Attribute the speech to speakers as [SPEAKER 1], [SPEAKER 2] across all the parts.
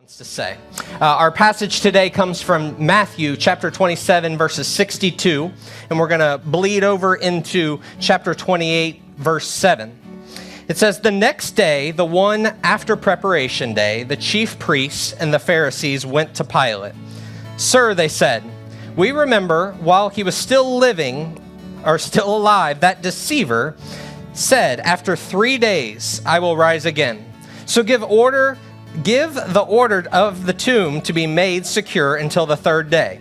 [SPEAKER 1] To say. Our passage today comes from Matthew chapter 27 verses 62, and we're going to bleed over into chapter 28 verse 7. It says, "The next day, the one after preparation day, the chief priests and the Pharisees went to Pilate. 'Sir,' they said, 'we remember while he was still living, or still alive, that deceiver said, after 3 days I will rise again. So give the order of the tomb to be made secure until the third day.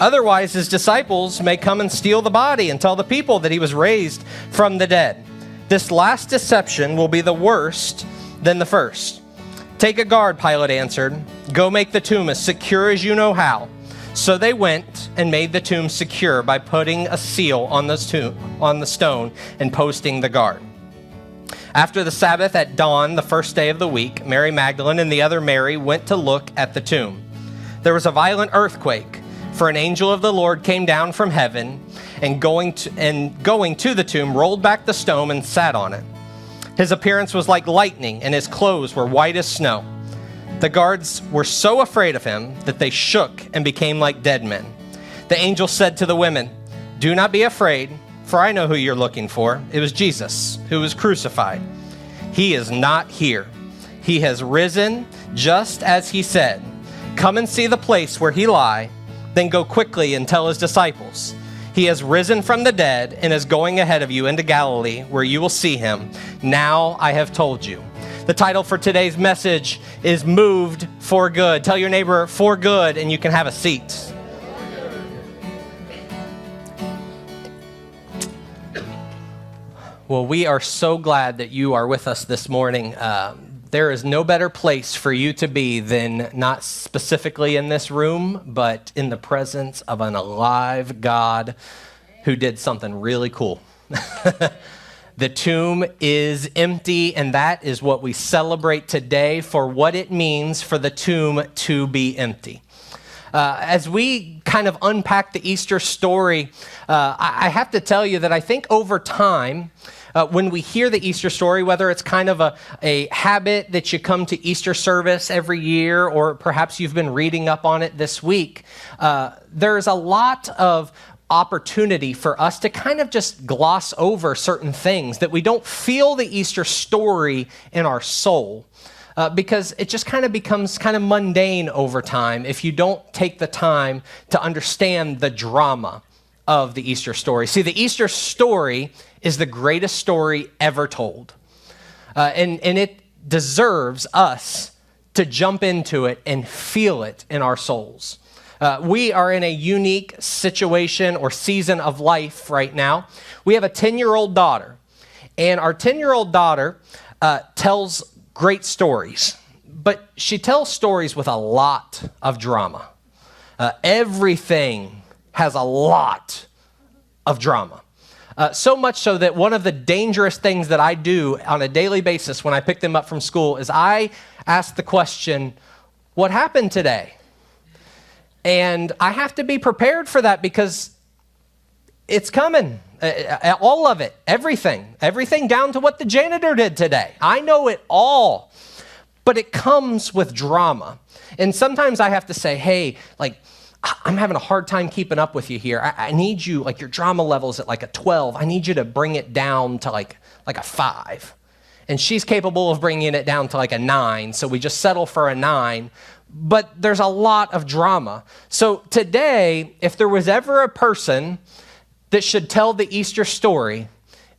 [SPEAKER 1] Otherwise, his disciples may come and steal the body and tell the people that he was raised from the dead. This last deception will be the worst than the first.' 'Take a guard,' Pilate answered. 'Go make the tomb as secure as you know how.' So they went and made the tomb secure by putting a seal on the stone and posting the guard. After the Sabbath at dawn, the first day of the week, Mary Magdalene and the other Mary went to look at the tomb. There was a violent earthquake, for an angel of the Lord came down from heaven and going to the tomb, rolled back the stone and sat on it. His appearance was like lightning, and his clothes were white as snow. The guards were so afraid of him that they shook and became like dead men. The angel said to the women, 'Do not be afraid, for I know who you're looking for. It was Jesus, who was crucified. He is not here. He has risen just as he said. Come and see the place where he lay, then go quickly and tell his disciples. He has risen from the dead and is going ahead of you into Galilee, where you will see him. Now I have told you.'" The title for today's message is Moved for Good. Tell your neighbor, "For good," and you can have a seat. Well, we are so glad that you are with us this morning. There is no better place for you to be than not specifically in this room, but in the presence of an alive God who did something really cool. The tomb is empty, and that is what we celebrate today for what it means for the tomb to be empty. As we kind of unpack the Easter story, I have to tell you that I think over time, when we hear the Easter story, whether it's kind of a habit that you come to Easter service every year, or perhaps you've been reading up on it this week, there's a lot of opportunity for us to kind of just gloss over certain things, that we don't feel the Easter story in our soul. Because it just kind of becomes kind of mundane over time if you don't take the time to understand the drama of the Easter story. See, the Easter story is the greatest story ever told. And it deserves us to jump into it and feel it in our souls. We are in a unique situation or season of life right now. We have a 10-year-old daughter, and our 10-year-old daughter tells great stories, but she tells stories with a lot of drama. Everything has a lot of drama. So much so that one of the dangerous things that I do on a daily basis when I pick them up from school is I ask the question, "What happened today?" And I have to be prepared for that because it's coming. All of it, everything down to what the janitor did today. I know it all, but it comes with drama. And sometimes I have to say, "Hey, I'm having a hard time keeping up with you here. I need you, your drama level's at a 12. I need you to bring it down to like a 5. And she's capable of bringing it down to a 9. So we just settle for a 9. But there's a lot of drama. So today, if there was ever a person that should tell the Easter story,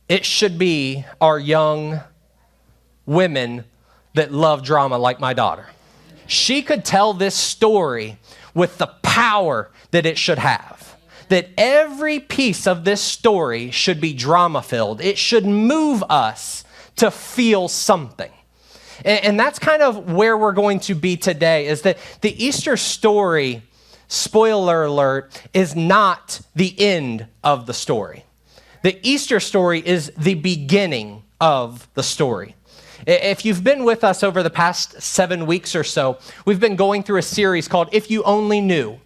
[SPEAKER 1] it should be our young women that love drama like my daughter. She could tell this story with the power that it should have. That every piece of this story should be drama-filled. It should move us to feel something. And that's kind of where we're going to be today, is that the Easter story, spoiler alert, is not the end of the story. The Easter story is the beginning of the story. If you've been with us over the past 7 weeks or so, we've been going through a series called If You Only Knew.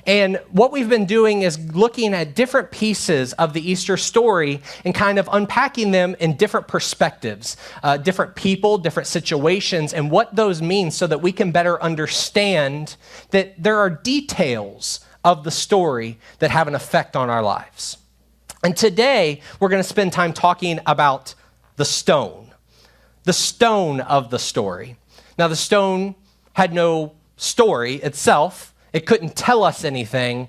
[SPEAKER 1] And what we've been doing is looking at different pieces of the Easter story and kind of unpacking them in different perspectives, different people, different situations, and what those mean so that we can better understand that there are details of the story that have an effect on our lives. And today, we're going to spend time talking about the stone of the story. Now, the stone had no story itself. It couldn't tell us anything,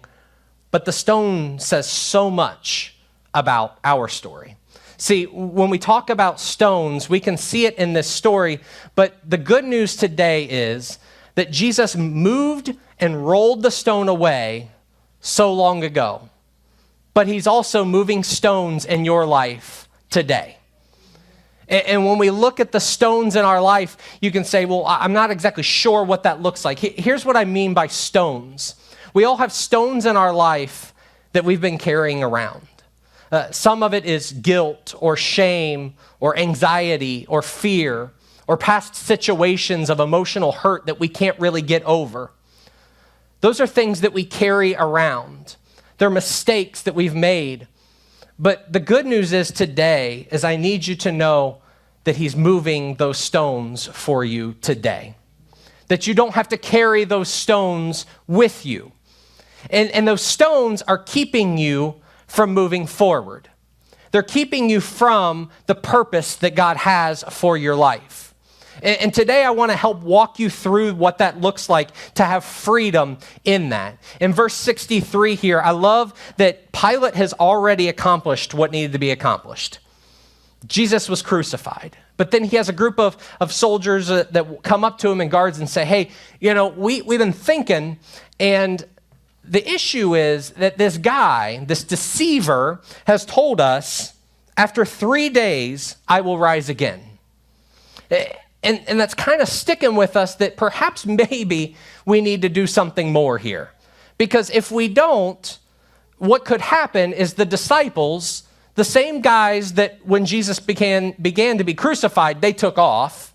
[SPEAKER 1] but the stone says so much about our story. See, when we talk about stones, we can see it in this story, but the good news today is that Jesus moved and rolled the stone away so long ago, but he's also moving stones in your life today. And when we look at the stones in our life, you can say, well, I'm not exactly sure what that looks like. Here's what I mean by stones. We all have stones in our life that we've been carrying around. Some of it is guilt or shame or anxiety or fear or past situations of emotional hurt that we can't really get over. Those are things that we carry around. They're mistakes that we've made. But the good news is today is I need you to know that he's moving those stones for you today. That you don't have to carry those stones with you. And those stones are keeping you from moving forward. They're keeping you from the purpose that God has for your life. And today I want to help walk you through what that looks like to have freedom in that. In verse 63 here, I love that Pilate has already accomplished what needed to be accomplished. Jesus was crucified. But then he has a group of soldiers that come up to him and guards and say, hey, we've been thinking, and the issue is that this guy, this deceiver, has told us, after 3 days, I will rise again. And that's kind of sticking with us that perhaps maybe we need to do something more here. Because if we don't, what could happen is the disciples, the same guys that when Jesus began to be crucified, they took off,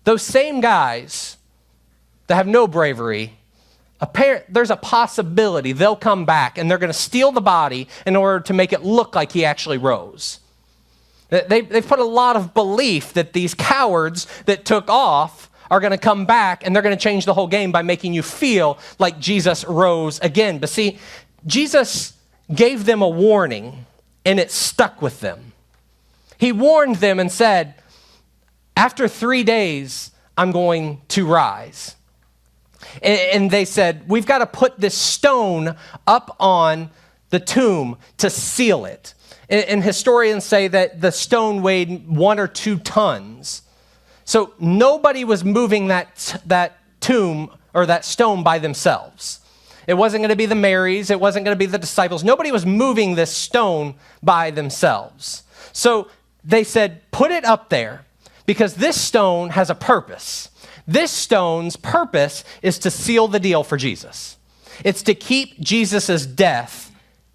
[SPEAKER 1] those same guys that have no bravery, there's a possibility they'll come back and they're going to steal the body in order to make it look like he actually rose. They've put a lot of belief that these cowards that took off are going to come back and they're going to change the whole game by making you feel like Jesus rose again. But see, Jesus gave them a warning and it stuck with them. He warned them and said, after 3 days, I'm going to rise. And they said, we've got to put this stone up on the tomb to seal it. And historians say that the stone weighed 1 or 2 tons. So nobody was moving that tomb or that stone by themselves. It wasn't going to be the Marys. It wasn't going to be the disciples. Nobody was moving this stone by themselves. So they said, put it up there because this stone has a purpose. This stone's purpose is to seal the deal for Jesus. It's to keep Jesus' death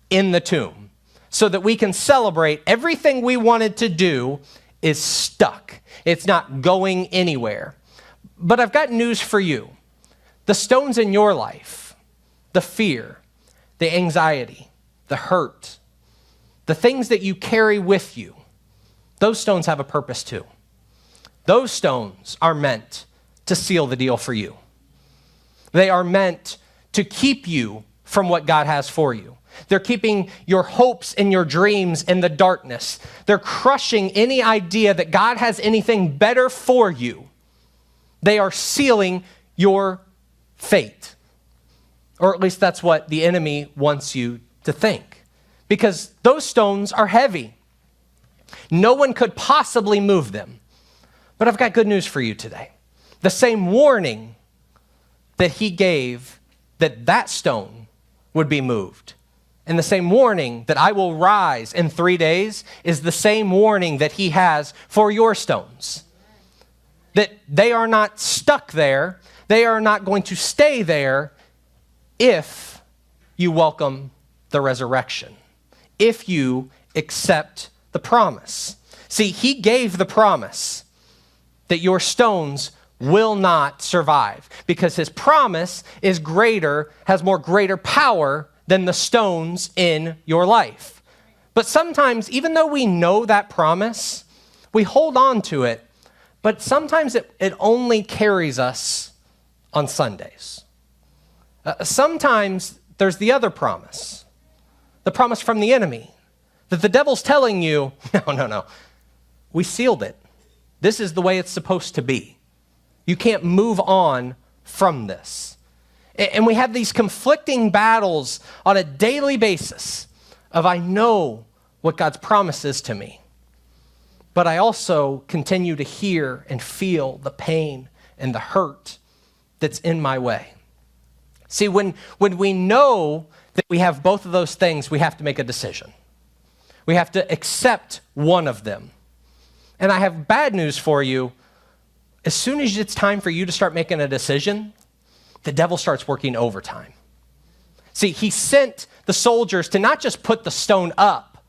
[SPEAKER 1] in the tomb so that we can celebrate everything we wanted to do is stuck. It's not going anywhere. But I've got news for you. The stones in your life, the fear, the anxiety, the hurt, the things that you carry with you, those stones have a purpose too. Those stones are meant to seal the deal for you. They are meant to keep you from what God has for you. They're keeping your hopes and your dreams in the darkness. They're crushing any idea that God has anything better for you. They are sealing your fate. Or at least that's what the enemy wants you to think. Because those stones are heavy. No one could possibly move them. But I've got good news for you today. The same warning that he gave that stone would be moved. And the same warning that I will rise in 3 days is the same warning that he has for your stones. That they are not stuck there. They are not going to stay there if you welcome the resurrection. If you accept the promise. See, he gave the promise that your stones will not survive because his promise is greater, has more greater power than the stones in your life. But sometimes, even though we know that promise, we hold on to it, but sometimes it only carries us on Sundays. Sometimes there's the other promise, the promise from the enemy, that the devil's telling you, no, we sealed it. This is the way it's supposed to be. You can't move on from this. And we have these conflicting battles on a daily basis of I know what God's promise is to me, but I also continue to hear and feel the pain and the hurt that's in my way. See, when we know that we have both of those things, we have to make a decision. We have to accept one of them. And I have bad news for you. As soon as it's time for you to start making a decision, the devil starts working overtime. See, he sent the soldiers to not just put the stone up,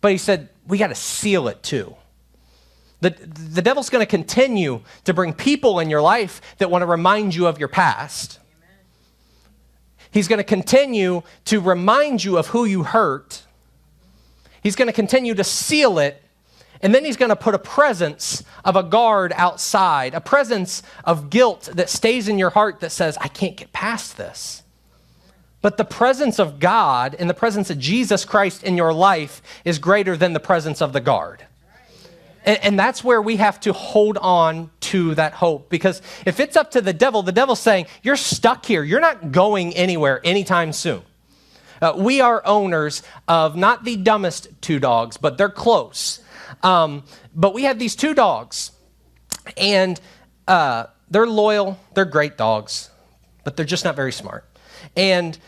[SPEAKER 1] but he said, we got to seal it too. The devil's going to continue to bring people in your life that want to remind you of your past. Amen. He's going to continue to remind you of who you hurt. He's going to continue to seal it. And then he's going to put a presence of a guard outside, a presence of guilt that stays in your heart that says, I can't get past this. But the presence of God and the presence of Jesus Christ in your life is greater than the presence of the guard. And that's where we have to hold on to that hope. Because if it's up to the devil's saying, you're stuck here. You're not going anywhere anytime soon. We are owners of not the dumbest two dogs, but they're close. But we have these two dogs, and they're loyal. They're great dogs, but they're just not very smart. And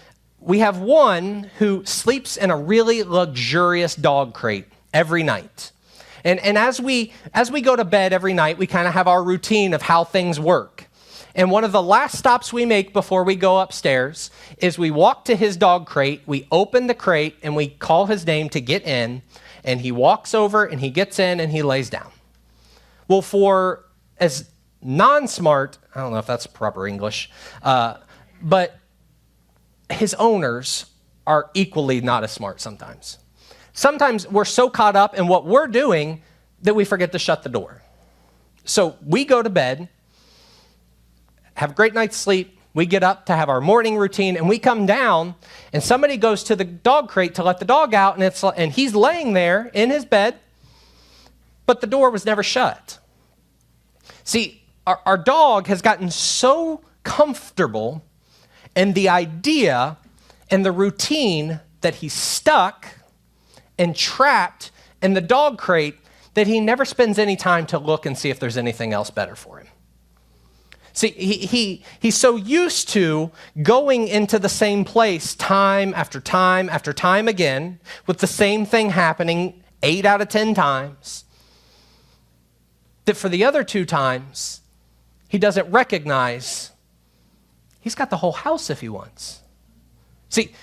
[SPEAKER 1] we have one who sleeps in a really luxurious dog crate every night. And as we go to bed every night, we kind of have our routine of how things work. And one of the last stops we make before we go upstairs is we walk to his dog crate, we open the crate, and we call his name to get in, and he walks over and he gets in and he lays down. Well, for as non-smart, I don't know if that's proper English, but his owners are equally not as smart sometimes. Sometimes we're so caught up in what we're doing that we forget to shut the door. So we go to bed, have a great night's sleep, we get up to have our morning routine, and we come down, and somebody goes to the dog crate to let the dog out, and he's laying there in his bed, but the door was never shut. See, our dog has gotten so comfortable in the idea and the routine that he's stuck and trapped in the dog crate that he never spends any time to look and see if there's anything else better for him. See, he's so used to going into the same place time after time after time again, with the same thing happening 8 out of 10 times, that for the other 2 times, he doesn't recognize he's got the whole house if he wants. See,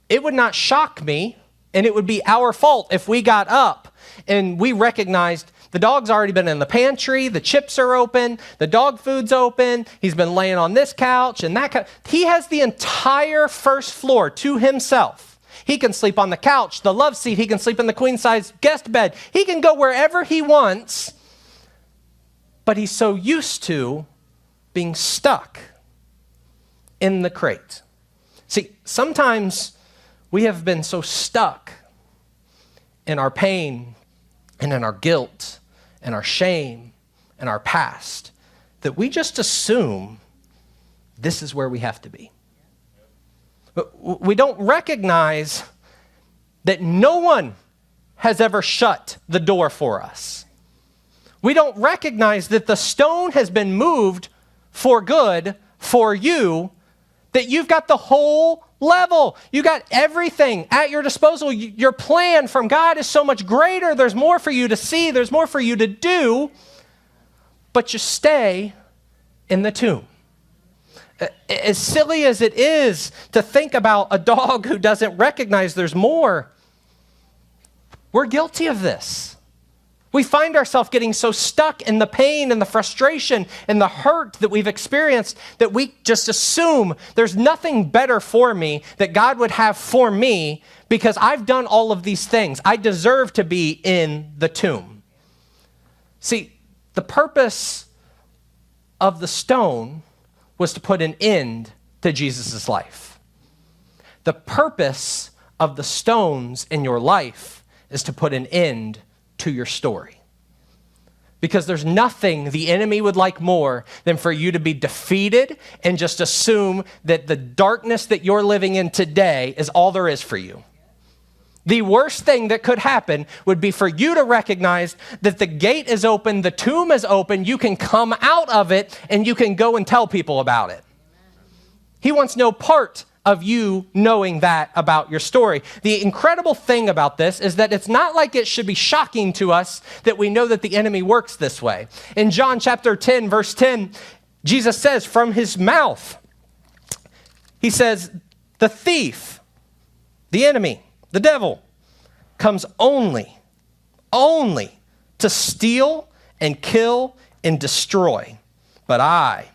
[SPEAKER 1] it would not shock me, and it would be our fault if we got up and we recognized the dog's already been in the pantry, the chips are open, the dog food's open, he's been laying on this couch and that couch. He has the entire first floor to himself. He can sleep on the couch, the love seat, he can sleep in the queen-size guest bed. He can go wherever he wants, but he's so used to being stuck in the crate. See, sometimes we have been so stuck in our pain and in our guilt and our shame and our past that we just assume this is where we have to be. But we don't recognize that no one has ever shut the door for us. We don't recognize that the stone has been moved for good for you, that you've got the whole level. You got everything at your disposal. Your plan from God is so much greater. There's more for you to see. There's more for you to do. But you stay in the tomb. As silly as it is to think about a dog who doesn't recognize there's more, we're guilty of this. We find ourselves getting so stuck in the pain and the frustration and the hurt that we've experienced that we just assume there's nothing better for me that God would have for me because I've done all of these things. I deserve to be in the tomb. See, the purpose of the stone was to put an end to Jesus' life. The purpose of the stones in your life is to put an end to your story. Because there's nothing the enemy would like more than for you to be defeated and just assume that the darkness that you're living in today is all there is for you. The worst thing that could happen would be for you to recognize that the gate is open, the tomb is open, you can come out of it, and you can go and tell people about it. He wants no part of you knowing that about your story. The incredible thing about this is that it's not like it should be shocking to us that we know that the enemy works this way. In John chapter 10, verse 10, Jesus says from his mouth, he says, the thief, the enemy, the devil, comes only to steal and kill and destroy. But I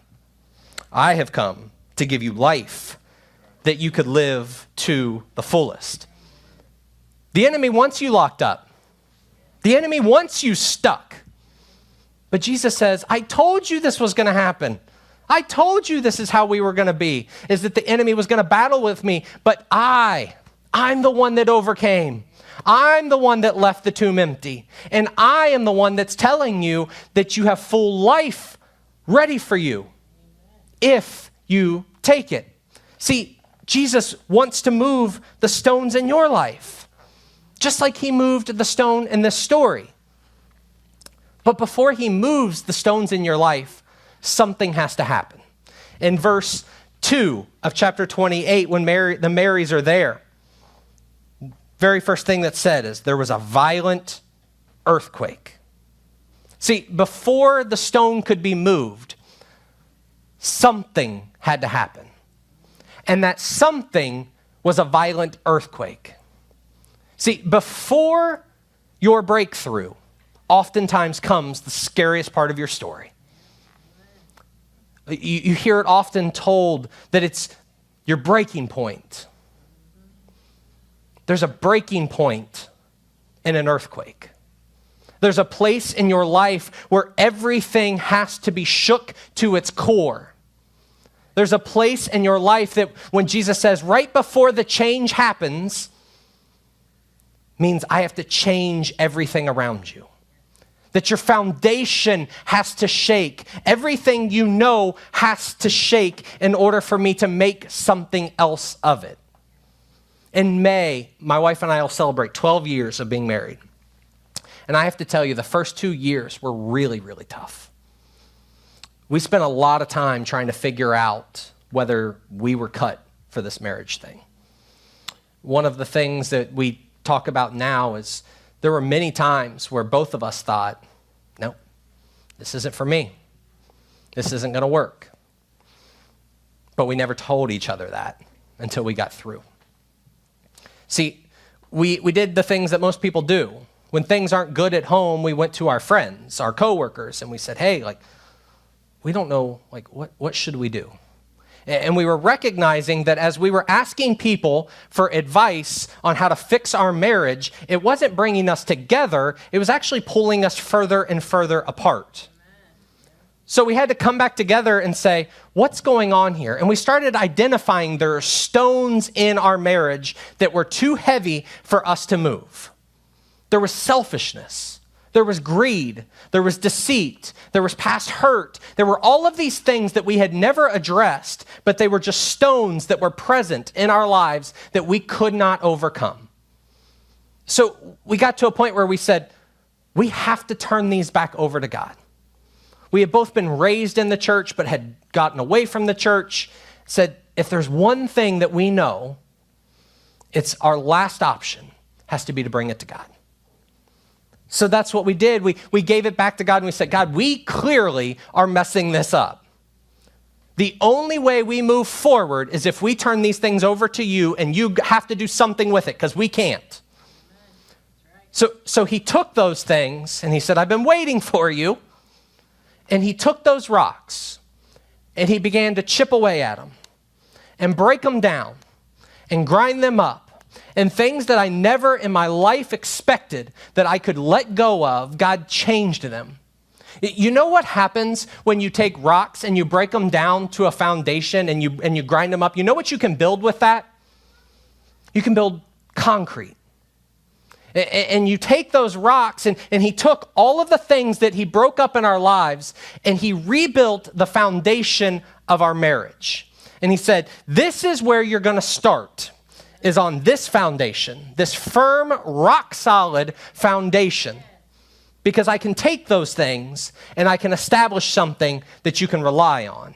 [SPEAKER 1] have come to give you life that you could live to the fullest. The enemy wants you locked up. The enemy wants you stuck. But Jesus says, I told you this was going to happen. I told you this is how we were going to be, is that the enemy was going to battle with me, but I'm the one that overcame. I'm the one that left the tomb empty. And I am the one that's telling you that you have full life ready for you if you take it. See, Jesus wants to move the stones in your life, just like he moved the stone in this story. But before he moves the stones in your life, something has to happen. In verse 2 of chapter 28, when the Marys are there, very first thing that's said is there was a violent earthquake. See, before the stone could be moved, something had to happen. And that something was a violent earthquake. See, before your breakthrough, oftentimes comes the scariest part of your story. You hear it often told that it's your breaking point. There's a breaking point in an earthquake. There's a place in your life where everything has to be shook to its core. There's a place in your life that when Jesus says right before the change happens, means I have to change everything around you. That your foundation has to shake. Everything you know has to shake in order for me to make something else of it. In May, my wife and I will celebrate 12 years of being married. And I have to tell you, the first 2 years were really, really tough. We spent a lot of time trying to figure out whether we were cut for this marriage thing. One of the things that we talk about now is there were many times where both of us thought, no, this isn't for me. This isn't going to work. But we never told each other that until we got through. See, we did the things that most people do. When things aren't good at home, we went to our friends, our coworkers, and we said, hey, we don't know, what should we do? And we were recognizing that as we were asking people for advice on how to fix our marriage, it wasn't bringing us together, it was actually pulling us further and further apart. So we had to come back together and say, what's going on here? And we started identifying there are stones in our marriage that were too heavy for us to move. There was selfishness. There was greed, there was deceit, there was past hurt. There were all of these things that we had never addressed, but they were just stones that were present in our lives that we could not overcome. So we got to a point where we said, we have to turn these back over to God. We had both been raised in the church, but had gotten away from the church, said, if there's one thing that we know, it's our last option has to be to bring it to God. So that's what we did. We gave it back to God and we said, God, we clearly are messing this up. The only way we move forward is if we turn these things over to you and you have to do something with it because we can't. So he took those things and he said, I've been waiting for you. And he took those rocks and he began to chip away at them and break them down and grind them up. And things that I never in my life expected that I could let go of, God changed them. You know what happens when you take rocks and you break them down to a foundation and you grind them up? You know what you can build with that? You can build concrete. And you take those rocks, and he took all of the things that he broke up in our lives, and he rebuilt the foundation of our marriage. And he said, this is where you're going to start, is on this foundation, this firm, rock-solid foundation. Because I can take those things, and I can establish something that you can rely on.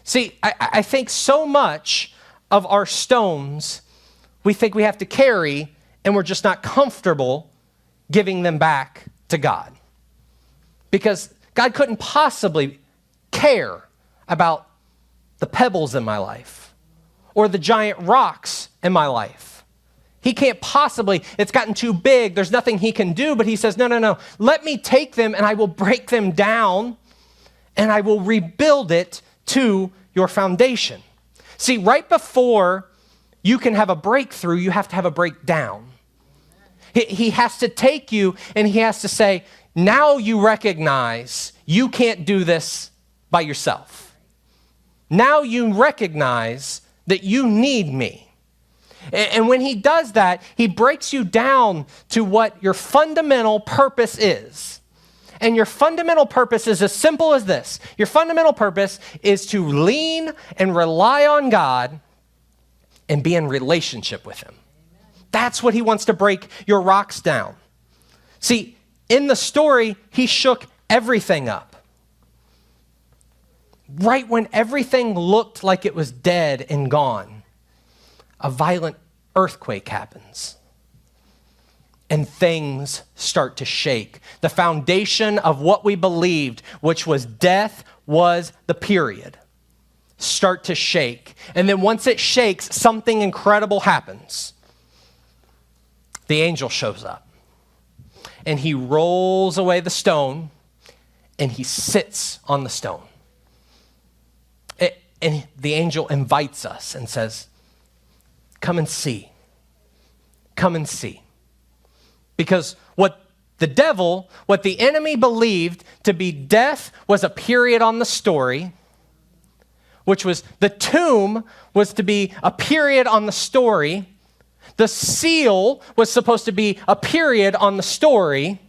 [SPEAKER 1] See, I think so much of our stones we think we have to carry, and we're just not comfortable giving them back to God. Because God couldn't possibly care about the pebbles in my life or the giant rocks in my life. He can't possibly, it's gotten too big, there's nothing he can do, but he says, no, let me take them and I will break them down and I will rebuild it to your foundation. See, right before you can have a breakthrough, you have to have a breakdown. He has to take you and he has to say, now you recognize you can't do this by yourself. Now you recognize that you need me. And when he does that, he breaks you down to what your fundamental purpose is. And your fundamental purpose is as simple as this. Your fundamental purpose is to lean and rely on God and be in relationship with him. That's what he wants to break your rocks down. See, in the story, he shook everything up. Right when everything looked like it was dead and gone, a violent earthquake happens. And things start to shake. The foundation of what we believed, which was death, was the period, start to shake. And then once it shakes, something incredible happens. The angel shows up and he rolls away the stone and he sits on the stone. And the angel invites us and says, come and see. Come and see. Because what the enemy believed to be death was a period on the story, which was the tomb was to be a period on the story. The seal was supposed to be a period on the story.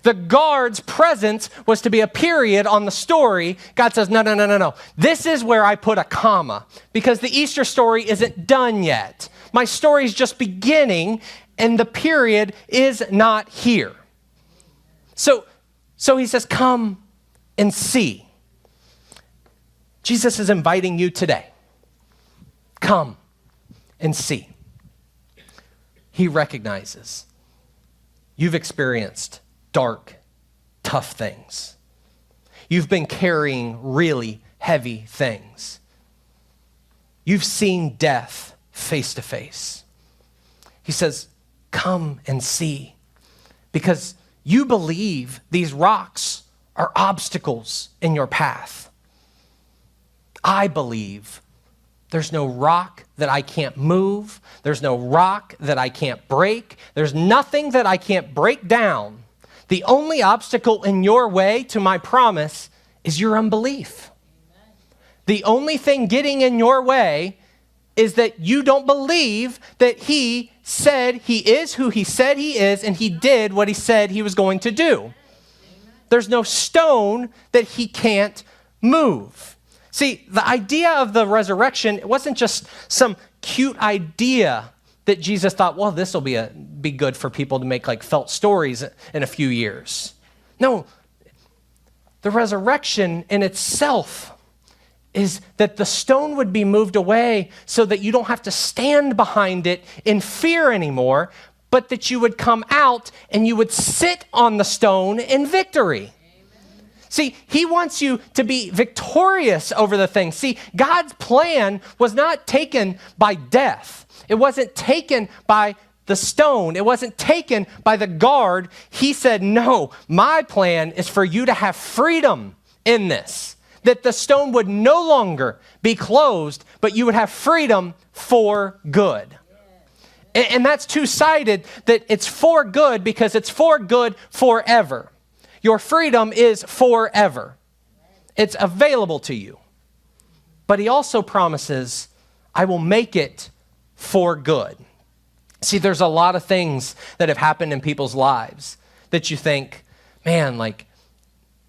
[SPEAKER 1] The guard's presence was to be a period on the story. God says, no. This is where I put a comma because the Easter story isn't done yet. My story is just beginning and the period is not here. So he says, come and see. Jesus is inviting you today. Come and see. He recognizes you've experienced dark, tough things. You've been carrying really heavy things. You've seen death face to face. He says, come and see, because you believe these rocks are obstacles in your path. I believe there's no rock that I can't move. There's no rock that I can't break. There's nothing that I can't break down. The only obstacle in your way to my promise is your unbelief. Amen. The only thing getting in your way is that you don't believe that he said he is who he said he is and he did what he said he was going to do. Amen. There's no stone that he can't move. See, the idea of the resurrection, it wasn't just some cute idea that Jesus thought, well, this will be good for people to make like felt stories in a few years. No, the resurrection in itself is that the stone would be moved away so that you don't have to stand behind it in fear anymore, but that you would come out and you would sit on the stone in victory. See, he wants you to be victorious over the thing. See, God's plan was not taken by death. It wasn't taken by the stone. It wasn't taken by the guard. He said, no, my plan is for you to have freedom in this, that the stone would no longer be closed, but you would have freedom for good. And that's two-sided, that it's for good because it's for good forever. Your freedom is forever. It's available to you. But he also promises, I will make it for good. See, there's a lot of things that have happened in people's lives that you think, man, like,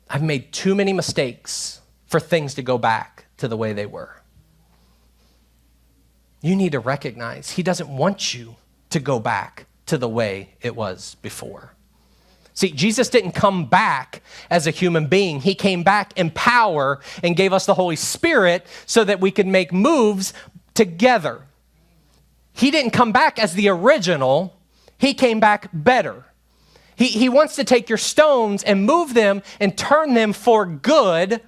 [SPEAKER 1] I've made too many mistakes for things to go back to the way they were. You need to recognize he doesn't want you to go back to the way it was before. See, Jesus didn't come back as a human being. He came back in power and gave us the Holy Spirit so that we could make moves together. He didn't come back as the original. He came back better. He wants to take your stones and move them and turn them for good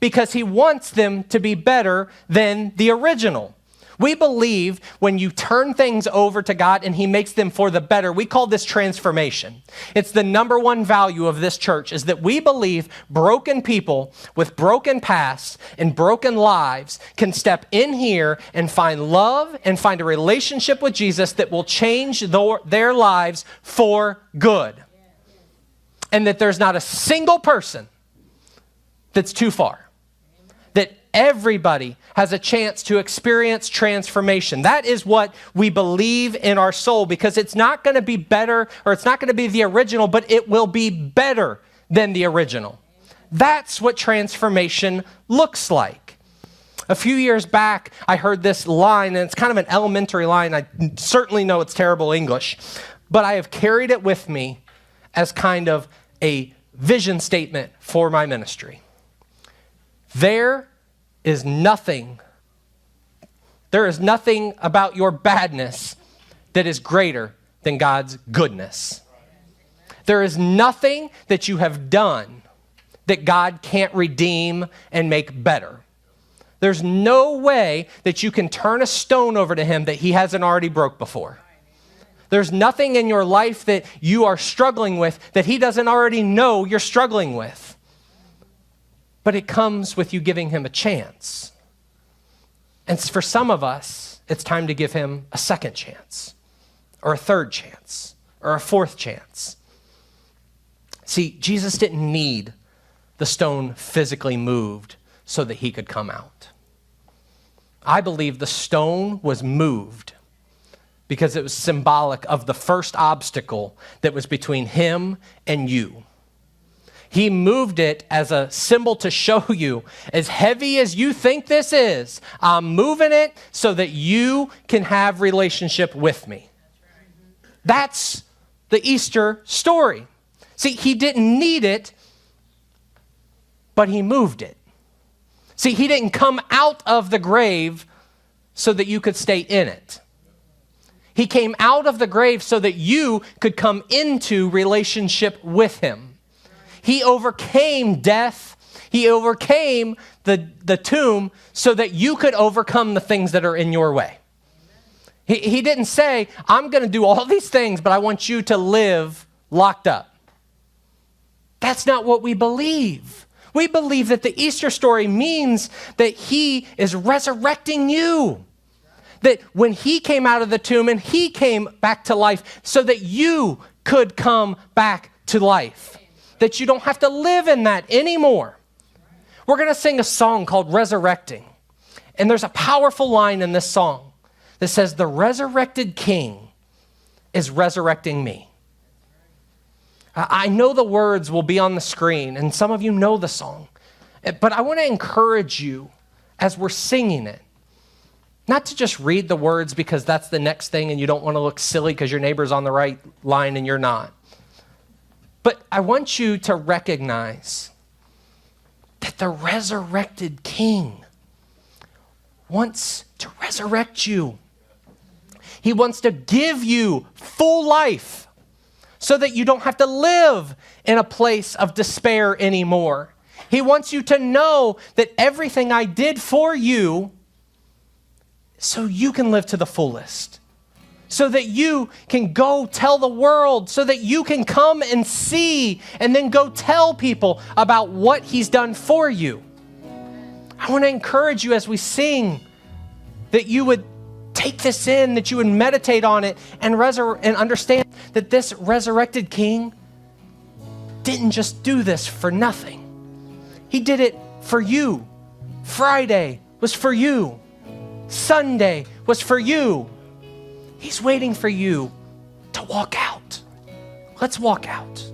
[SPEAKER 1] because he wants them to be better than the original. We believe when you turn things over to God and he makes them for the better, we call this transformation. It's the number one value of this church is that we believe broken people with broken pasts and broken lives can step in here and find love and find a relationship with Jesus that will change their lives for good. And that there's not a single person that's too far. That everybody has a chance to experience transformation. That is what we believe in our soul because it's not going to be better or it's not going to be the original, but it will be better than the original. That's what transformation looks like. A few years back, I heard this line, and it's kind of an elementary line. I certainly know it's terrible English, but I have carried it with me as kind of a vision statement for my ministry. There is nothing about your badness that is greater than God's goodness. There is nothing that you have done that God can't redeem and make better. There's no way that you can turn a stone over to him that he hasn't already broke before. There's nothing in your life that you are struggling with that he doesn't already know you're struggling with. But it comes with you giving him a chance. And for some of us, it's time to give him a second chance, or a third chance, or a fourth chance. See, Jesus didn't need the stone physically moved so that he could come out. I believe the stone was moved because it was symbolic of the first obstacle that was between him and you. He moved it as a symbol to show you, as heavy as you think this is, I'm moving it so that you can have relationship with me. That's the Easter story. See, he didn't need it, but he moved it. See, he didn't come out of the grave so that you could stay in it. He came out of the grave so that you could come into relationship with him. He overcame death. He overcame the tomb so that you could overcome the things that are in your way. He didn't say, I'm going to do all these things, but I want you to live locked up. That's not what we believe. We believe that the Easter story means that he is resurrecting you. That when he came out of the tomb and he came back to life so that you could come back to life. That you don't have to live in that anymore. We're going to sing a song called Resurrecting. And there's a powerful line in this song that says, the resurrected King is resurrecting me. I know the words will be on the screen, and some of you know the song. But I want to encourage you as we're singing it, not to just read the words because that's the next thing and you don't want to look silly because your neighbor's on the right line and you're not. But I want you to recognize that the resurrected King wants to resurrect you. He wants to give you full life so that you don't have to live in a place of despair anymore. He wants you to know that everything I did for you so you can live to the fullest. so that you can go tell the world, so that you can come and see and then go tell people about what he's done for you. I want to encourage you as we sing that you would take this in, that you would meditate on it and understand that this resurrected King didn't just do this for nothing. He did it for you. Friday was for you. Sunday was for you. He's waiting for you to walk out. Let's walk out.